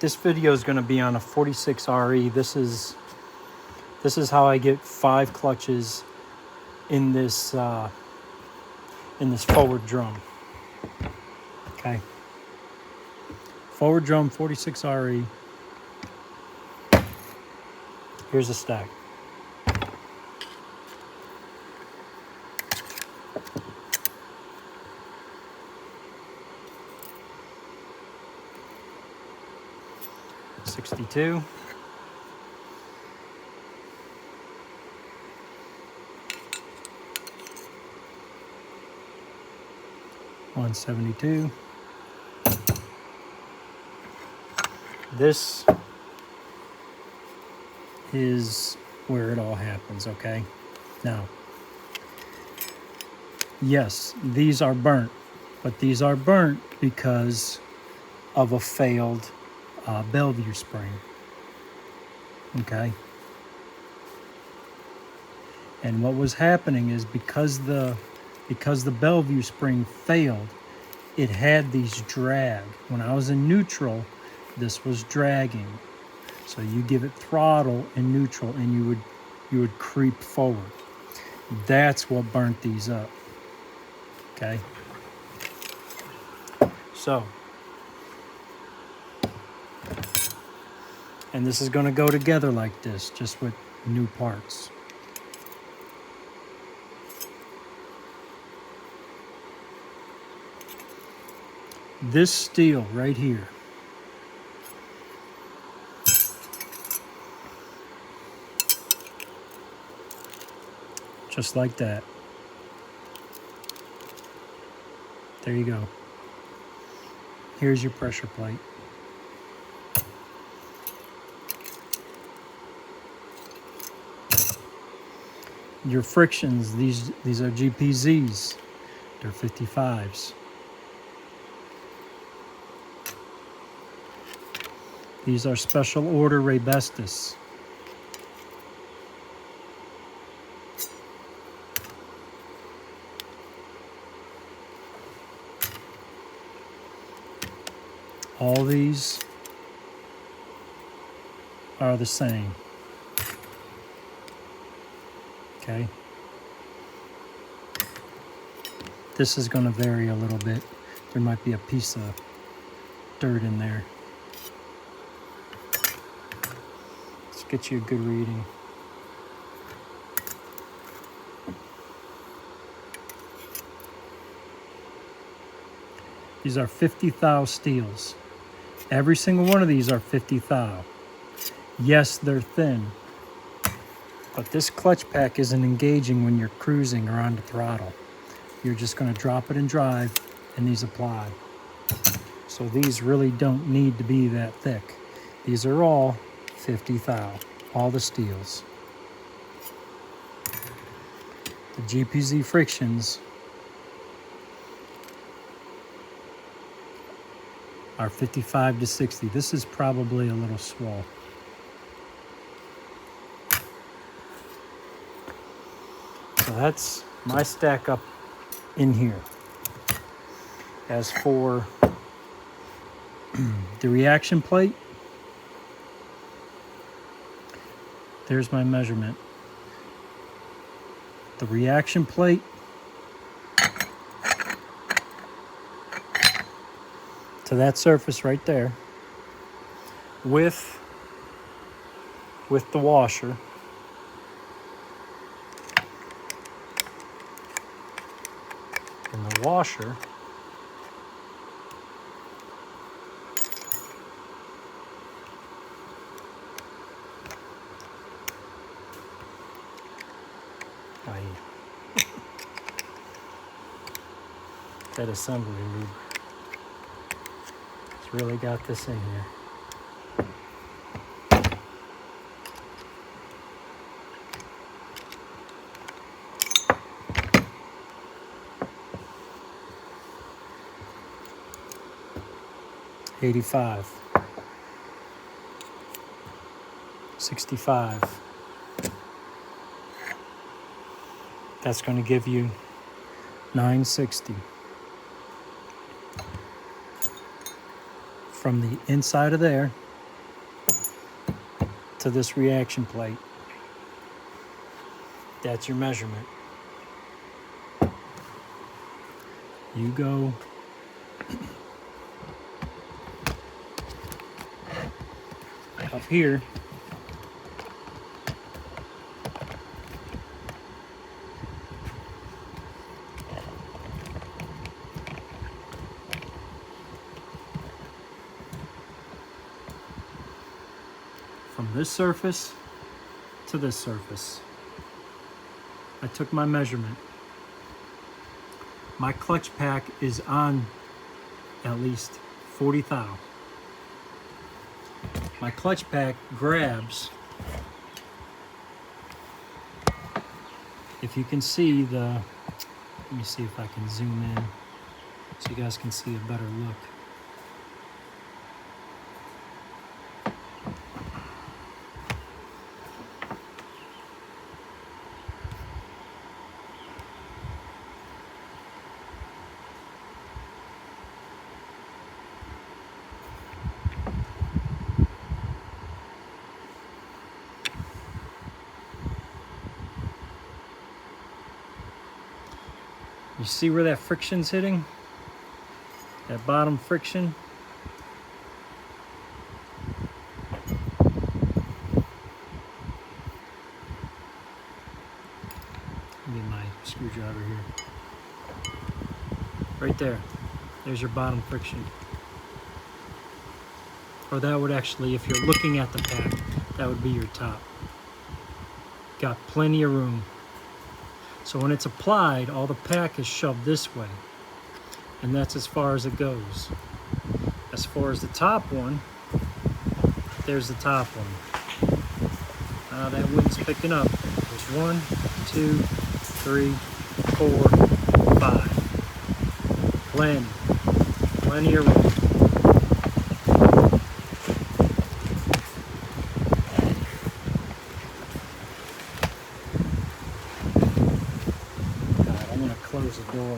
This video is going to be on a 46 RE. This is how I get 5 clutches in this forward drum. Okay. Forward drum 46 RE. Here's a stack. $62. $172. This is where it all happens, okay? Now, yes, these are burnt, but these are burnt because of a failed Bellevue spring, okay? And what was happening is because the Bellevue spring failed, it had these drag. When I was in neutral, this was dragging. So you give it throttle in neutral and you would creep forward. That's what burnt these up. Okay? So, and this is going to go together like this, just with new parts. This steel right here, just like that. There you go. Here's your pressure plate. Your frictions, these are GPZs. They're 55s. These are special order Raybestos. All these are the same. Okay. This is going to vary a little bit. There might be a piece of dirt in there. Let's get you a good reading. These are 50 thou steels. Every single one of these are 50 thou. Yes, they're thin, but this clutch pack isn't engaging when you're cruising or on the throttle. You're just going to drop it and drive, and these apply. So these really don't need to be that thick. These are all 50 thou, all the steels. The GPZ frictions are 55 to 60. This is probably a little swole. So that's my stack up in here. As for the reaction plate, there's my measurement. The reaction plate to that surface right there with the washer and the washer that assembly lube. It's really got this in here. $85, $65. That's going to give you $960. From the inside of there to this reaction plate. That's your measurement. You go up here. From this surface to this surface. I took my measurement. My clutch pack is on at least 40 thou. My clutch pack grabs, if you can see the, let me see if I can zoom in so you guys can see a better look. You see where that friction's hitting? That bottom friction? Get my screwdriver here. Right there. There's your bottom friction. Or that would actually, if you're looking at the pack, that would be your top. Got plenty of room. So when it's applied, all the pack is shoved this way. And that's as far as it goes. As far as the top one, there's the top one. That wind's picking up. There's 1, 2, 3, 4, 5. Plenty of room. God, I'm gonna close the door.